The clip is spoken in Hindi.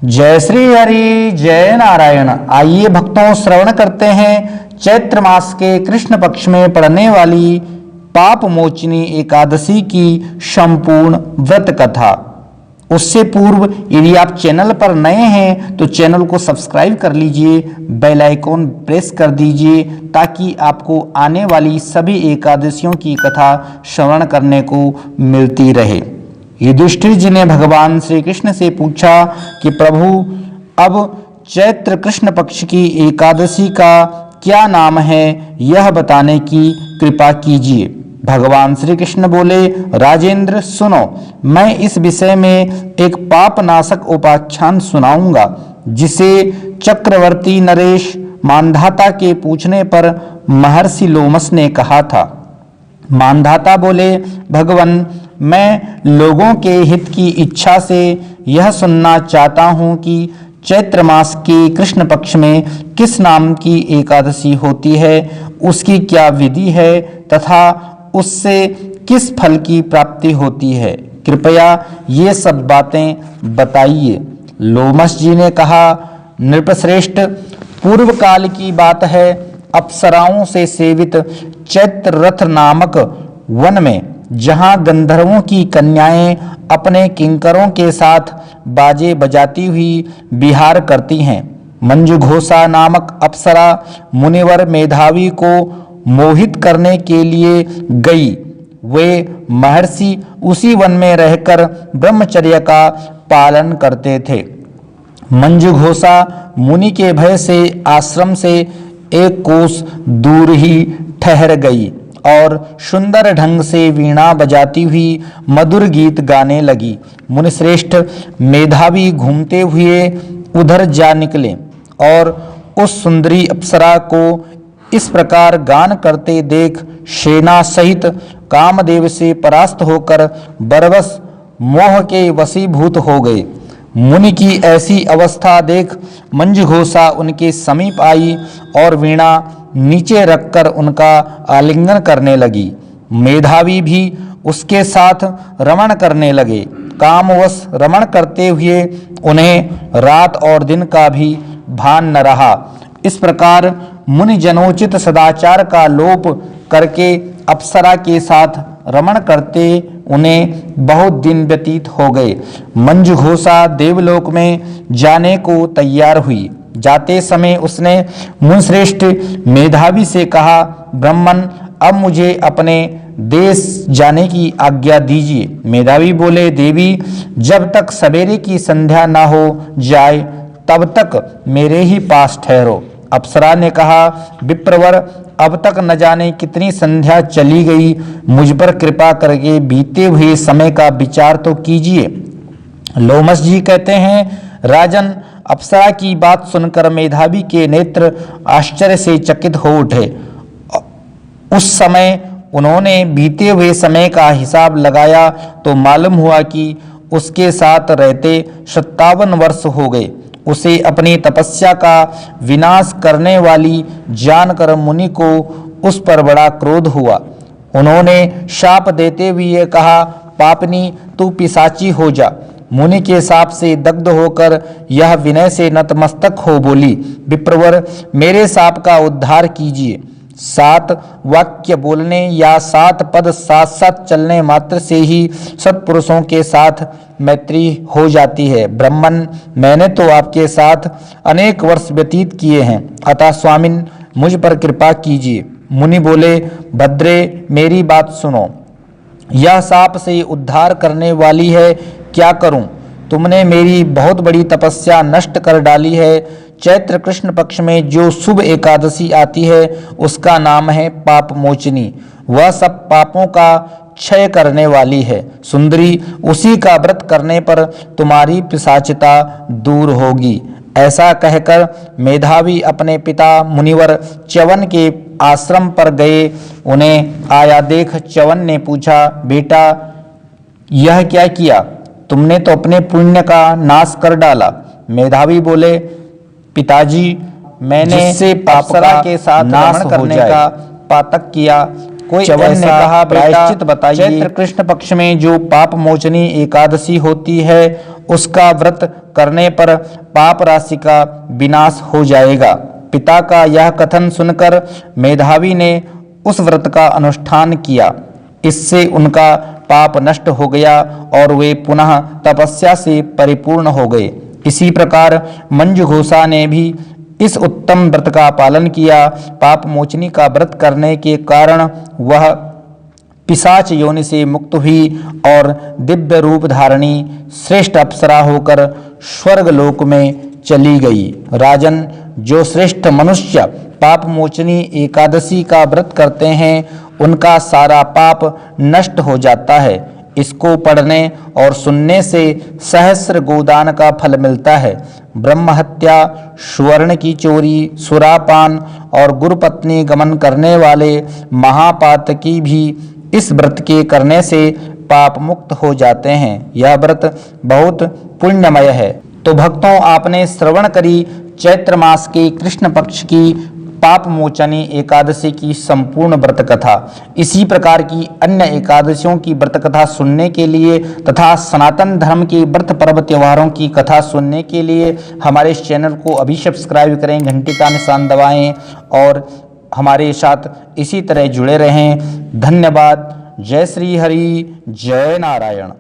जय श्री हरि जय नारायण। आइए भक्तों श्रवण करते हैं चैत्र मास के कृष्ण पक्ष में पड़ने वाली पाप मोचनी एकादशी की संपूर्ण व्रत कथा। उससे पूर्व यदि आप चैनल पर नए हैं तो चैनल को सब्सक्राइब कर लीजिए, बेल आइकॉन प्रेस कर दीजिए ताकि आपको आने वाली सभी एकादशियों की कथा श्रवण करने को मिलती रहे। युधिष्ठिर जी ने भगवान श्री कृष्ण से पूछा कि प्रभु, अब चैत्र कृष्ण पक्ष की एकादशी का क्या नाम है, यह बताने की कृपा कीजिए। भगवान श्री कृष्ण बोले, राजेंद्र सुनो, मैं इस विषय में एक पाप नाशक उपाख्यान सुनाऊंगा जिसे चक्रवर्ती नरेश मानधाता के पूछने पर महर्षि लोमस ने कहा था। मानधाता बोले, भगवन, मैं लोगों के हित की इच्छा से यह सुनना चाहता हूँ कि चैत्र मास के कृष्ण पक्ष में किस नाम की एकादशी होती है, उसकी क्या विधि है तथा उससे किस फल की प्राप्ति होती है। कृपया ये सब बातें बताइए। लोमस जी ने कहा, नृपश्रेष्ठ, पूर्व काल की बात है। अप्सराओं से सेवित चैत्र रथ नामक वन में, जहां गंधर्वों की कन्याएं अपने किंकरों के साथ बाजे बजाती हुई विहार करती हैं, मंजुघोषा नामक अप्सरा मुनिवर मेधावी को मोहित करने के लिए गई। वे महर्षि उसी वन में रहकर ब्रह्मचर्य का पालन करते थे। मंजुघोषा मुनि के भय से आश्रम से एक कोस दूर ही ठहर गई और सुंदर ढंग से वीणा बजाती हुई मधुर गीत गाने लगी। मुनिश्रेष्ठ मेधावी घूमते हुए उधर जा निकले और उस सुंदरी अप्सरा को इस प्रकार गान करते देख सेना सहित कामदेव से परास्त होकर बरबस मोह के वशीभूत हो गए। मुनि की ऐसी अवस्था देख मंजुघोषा उनके समीप आई और वीणा नीचे रखकर उनका आलिंगन करने लगी। मेधावी भी उसके साथ रमण करने लगे। कामवश रमण करते हुए उन्हें रात और दिन का भी भान न रहा। इस प्रकार मुनि जनोचित सदाचार का लोप करके अप्सरा के साथ रमण करते उन्हें बहुत दिन व्यतीत हो गए। मंजुघोषा देवलोक में जाने को तैयार हुई। जाते समय उसने मुनिश्रेष्ठ मेधावी से कहा, ब्राह्मण, अब मुझे अपने देश जाने की आज्ञा दीजिए। मेधावी बोले, देवी, जब तक सवेरे की संध्या न हो जाए तब तक मेरे ही पास ठहरो। अप्सरा ने कहा, विप्रवर, अब तक न जाने कितनी संध्या चली गई, मुझ पर कृपा करके बीते हुए समय का विचार तो कीजिए। लोमस जी कहते हैं, राजन, अप्सरा की बात सुनकर मेधावी के नेत्र आश्चर्य से चकित हो उठे। उस समय उन्होंने बीते हुए समय का हिसाब लगाया तो मालूम हुआ कि उसके साथ रहते 57 वर्ष हो गए। उसे अपनी तपस्या का विनाश करने वाली जानकर मुनि को उस पर बड़ा क्रोध हुआ। उन्होंने शाप देते हुए कहा, पापनी, तू पिशाची हो जा। मुनि के शाप से दग्ध होकर यह विनय से नतमस्तक हो बोली, विप्रवर, मेरे शाप का उद्धार कीजिए। 7 वाक्य बोलने या 7 पद साथ साथ चलने मात्र से ही सत्पुरुषों के साथ मैत्री हो जाती है। ब्राह्मण, मैंने तो आपके साथ अनेक वर्ष व्यतीत किए हैं, अतः स्वामिन, मुझ पर कृपा कीजिए। मुनि बोले, भद्रे, मेरी बात सुनो, यह शाप से उद्धार करने वाली है, क्या करूं? तुमने मेरी बहुत बड़ी तपस्या नष्ट कर डाली है। चैत्र कृष्ण पक्ष में जो शुभ एकादशी आती है उसका नाम है पाप मोचनी। वह सब पापों का क्षय करने वाली है। सुंदरी, उसी का व्रत करने पर तुम्हारी पिशाचिता दूर होगी। ऐसा कहकर मेधावी अपने पिता मुनिवर च्यवन के आश्रम पर गए। उन्हें आया देख च्यवन ने पूछा, बेटा, यह क्या किया? तुमने तो अपने पुण्य का नाश कर डाला। मेधावी बोले, पिताजी, मैंने जिससे अप्सरा के साथ नाश करने का पातक किया। कोई च्यवन ने कहा, प्रायश्चित बताइए। चैत्र कृष्ण पक्ष में जो पाप मोचनी एकादशी होती है उसका व्रत करने पर पाप राशि का विनाश हो जाएगा। पिता का यह कथन सुनकर मेधावी ने उस व्रत का अनुष्ठान किया। इससे उनका पाप नष्ट हो गया और वे पुनः तपस्या से परिपूर्ण हो गए। इसी प्रकार मंजू घोषा ने भी इस उत्तम व्रत का पालन किया। पाप मोचनी का व्रत करने के कारण वह पिशाच योनि से मुक्त हुई और दिव्य रूप धारणी श्रेष्ठ अप्सरा होकर स्वर्ग लोक में चली गई। राजन, जो श्रेष्ठ मनुष्य पाप मोचनी एकादशी का व्रत करते हैं उनका सारा पाप नष्ट हो जाता है। इसको पढ़ने और सुनने से सहस्र गोदान का फल मिलता है। ब्रह्म हत्या, स्वर्ण की चोरी, सुरापान और गुरुपत्नी गमन करने वाले महापातकी भी इस व्रत के करने से पाप मुक्त हो जाते हैं। यह व्रत बहुत पुण्यमय है। तो भक्तों, आपने श्रवण करी चैत्र मास के कृष्ण पक्ष की पाप मोचनी एकादशी की संपूर्ण व्रत कथा। इसी प्रकार की अन्य एकादशियों की व्रत कथा सुनने के लिए तथा सनातन धर्म के व्रत पर्व त्योहारों की कथा सुनने के लिए हमारे इस चैनल को अभी सब्सक्राइब करें, घंटी का निशान दबाएं और हमारे साथ इसी तरह जुड़े रहें। धन्यवाद। जय श्री हरि, जय नारायण।